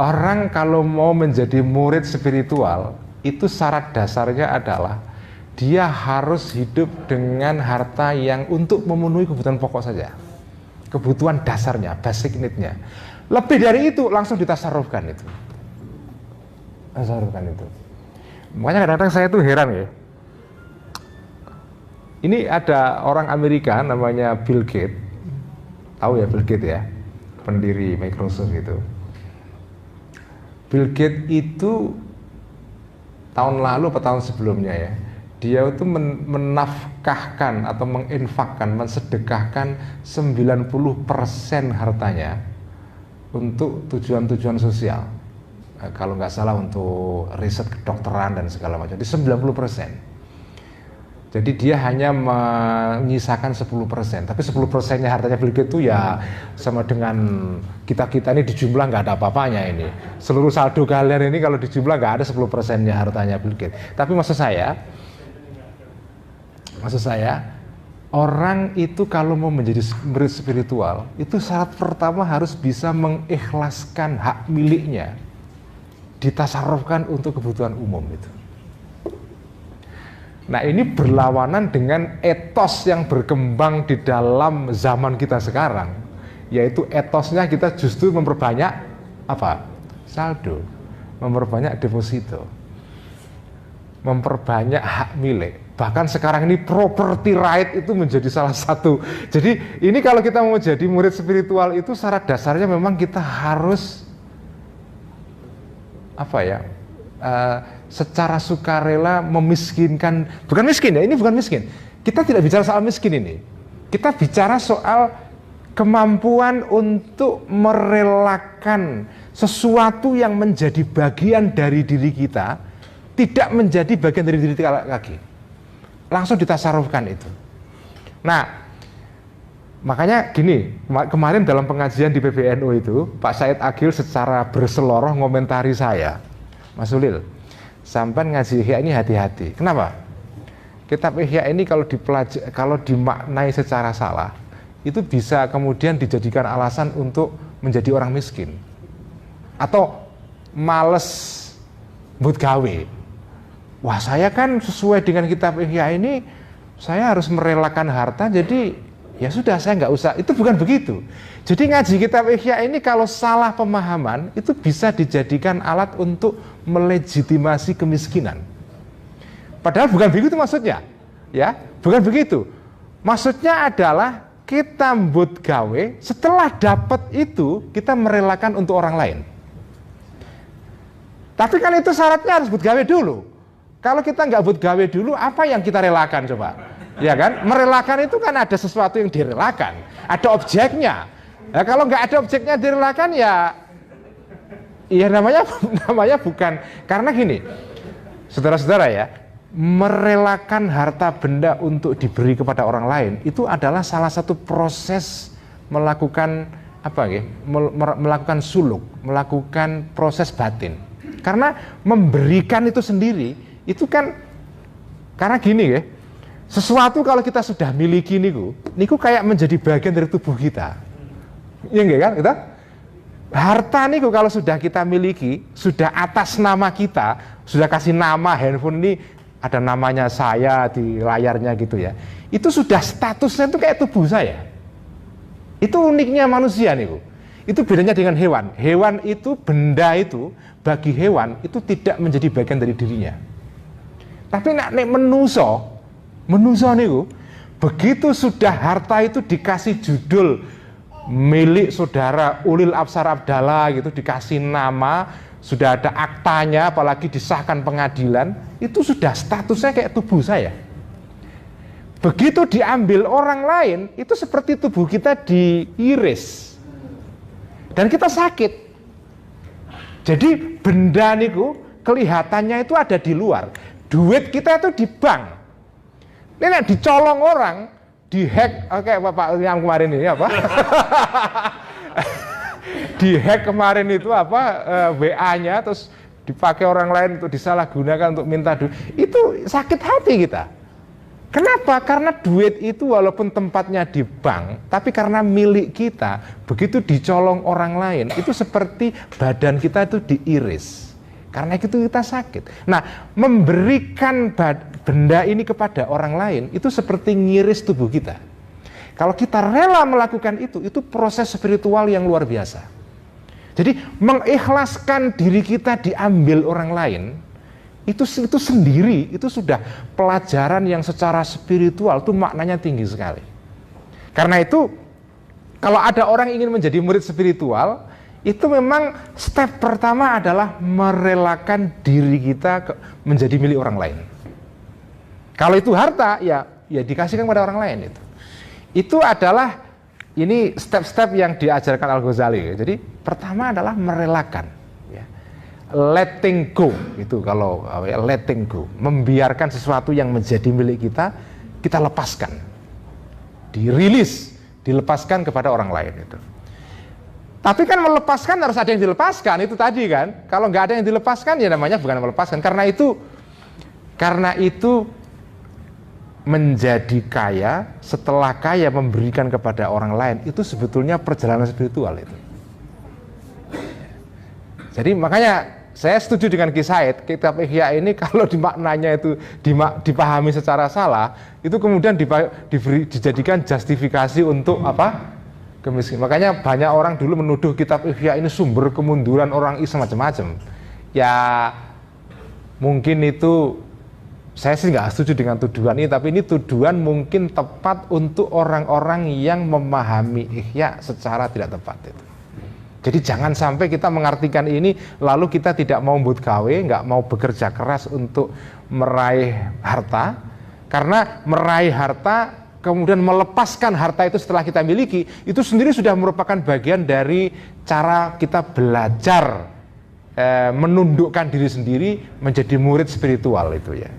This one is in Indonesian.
Orang kalau mau menjadi murid spiritual, itu syarat dasarnya adalah dia harus hidup dengan harta yang untuk memenuhi kebutuhan pokok saja. Kebutuhan dasarnya, basic need-nya. Lebih dari itu langsung ditasarrufkan itu. Tasarrufkan itu. Makanya kadang-kadang saya tuh heran ya. Ini ada orang Amerika namanya Bill Gates. Tahu ya Bill Gates ya? Pendiri Microsoft itu. Bill Gates itu tahun lalu atau tahun sebelumnya ya, dia itu menafkahkan atau menginfakkan, mensedekahkan 90% hartanya untuk tujuan-tujuan sosial. Kalau nggak salah untuk riset kedokteran dan segala macam, di 90%. Jadi dia hanya menyisakan 10%, tapi 10%-nya hartanya Bill Gates itu ya sama dengan kita-kita ini dijumlah nggak ada apa-apanya ini. Seluruh saldo kalian ini kalau dijumlah nggak ada 10%-nya hartanya Bill Gates. Tapi maksud saya, orang itu kalau mau menjadi murid spiritual, itu syarat pertama harus bisa mengikhlaskan hak miliknya, ditasarrufkan untuk kebutuhan umum itu. Nah ini berlawanan dengan etos yang berkembang di dalam zaman kita sekarang, yaitu etosnya kita justru memperbanyak apa? Saldo, memperbanyak deposito, memperbanyak hak milik. Bahkan sekarang ini property right itu menjadi salah satu. Jadi ini kalau kita mau jadi murid spiritual itu syarat dasarnya memang kita harus apa ya? Secara sukarela memiskinkan, bukan miskin ya, ini bukan miskin. Kita tidak bicara soal miskin ini. Kita bicara soal kemampuan untuk merelakan sesuatu yang menjadi bagian dari diri kita, tidak menjadi bagian dari diri kita lagi. Langsung ditasarrufkan itu. Nah, makanya gini, kemarin dalam pengajian di PBNU itu, Pak Said Agil secara berseloroh ngomentari saya, Mas Ulil, sampai ngaji Ihya ini hati-hati. Kenapa? Kitab Ihya ini kalau dimaknai secara salah, itu bisa kemudian dijadikan alasan untuk menjadi orang miskin. Atau males but gawe. Wah, saya kan sesuai dengan kitab Ihya ini, saya harus merelakan harta, jadi ya sudah saya nggak usah. Itu bukan begitu. Jadi ngaji kitab Ihya ini kalau salah pemahaman itu bisa dijadikan alat untuk melegitimasi kemiskinan. Padahal bukan begitu maksudnya, ya, bukan begitu. Maksudnya adalah kita mbut gawe, setelah dapat itu kita merelakan untuk orang lain. Tapi kan itu syaratnya harus but gawe dulu. Kalau kita nggak but gawe dulu, apa yang kita relakan coba? Ya kan, merelakan itu kan ada sesuatu yang direlakan, ada objeknya. Nah, kalau nggak ada objeknya direlakan ya namanya bukan. Karena gini, saudara-saudara ya, merelakan harta benda untuk diberi kepada orang lain itu adalah salah satu proses melakukan melakukan suluk, melakukan proses batin. Karena memberikan itu sendiri itu kan karena gini ya. Sesuatu kalau kita sudah miliki niku kayak menjadi bagian dari tubuh kita. Iya enggak kan? Kita harta niku kalau sudah kita miliki, sudah atas nama kita, sudah kasih nama handphone ini ada namanya saya di layarnya gitu ya. Itu sudah statusnya itu kayak tubuh saya. Itu uniknya manusia niku. Itu bedanya dengan hewan. Hewan itu benda itu bagi hewan itu tidak menjadi bagian dari dirinya. Tapi nek menuso niku begitu sudah harta itu dikasih judul milik saudara Ulil Absar Abdallah gitu, dikasih nama, sudah ada aktanya, apalagi disahkan pengadilan, itu sudah statusnya kayak tubuh saya. Begitu diambil orang lain, itu seperti tubuh kita diiris dan kita sakit. Jadi benda niku kelihatannya itu ada di luar. Duit kita itu di bank. Ini dicolong orang, dihack, oke Bapak yang kemarin ini apa? Dihack kemarin itu WA-nya terus dipakai orang lain untuk disalahgunakan untuk minta duit. Itu sakit hati kita. Kenapa? Karena duit itu walaupun tempatnya di bank, tapi karena milik kita, begitu dicolong orang lain, itu seperti badan kita itu diiris. Karena itu kita sakit. Nah, memberikan benda ini kepada orang lain, itu seperti ngiris tubuh kita. Kalau kita rela melakukan itu proses spiritual yang luar biasa. Jadi, mengikhlaskan diri kita diambil orang lain, itu sendiri, itu sudah pelajaran yang secara spiritual itu maknanya tinggi sekali. Karena itu kalau ada orang ingin menjadi murid spiritual, itu memang step pertama adalah merelakan diri kita menjadi milik orang lain. Kalau itu harta, ya dikasihkan kepada orang lain. Itu adalah ini step-step yang diajarkan Al-Ghazali. Jadi pertama adalah merelakan. Letting go, itu kalau letting go, membiarkan sesuatu yang menjadi milik kita, kita lepaskan, dirilis, dilepaskan kepada orang lain itu. Tapi kan melepaskan harus ada yang dilepaskan, itu tadi kan. Kalau nggak ada yang dilepaskan ya namanya bukan melepaskan. Karena itu menjadi kaya, setelah kaya memberikan kepada orang lain, itu sebetulnya perjalanan spiritual itu. Jadi makanya saya setuju dengan Ki Said, kitab Ihya ini kalau dimaknanya itu dipahami secara salah, itu kemudian dijadikan justifikasi untuk apa? Kemiskinan. Makanya banyak orang dulu menuduh kitab Ihya ini sumber kemunduran orang Islam macam-macam. Ya mungkin itu saya sih nggak setuju dengan tuduhan ini, tapi ini tuduhan mungkin tepat untuk orang-orang yang memahami Ihya secara tidak tepat itu. Jadi jangan sampai kita mengartikan ini lalu kita tidak mau buat gawe, nggak mau bekerja keras untuk meraih harta. Karena meraih harta kemudian melepaskan harta itu setelah kita miliki, itu sendiri sudah merupakan bagian dari cara kita belajar menundukkan diri sendiri menjadi murid spiritual itu ya.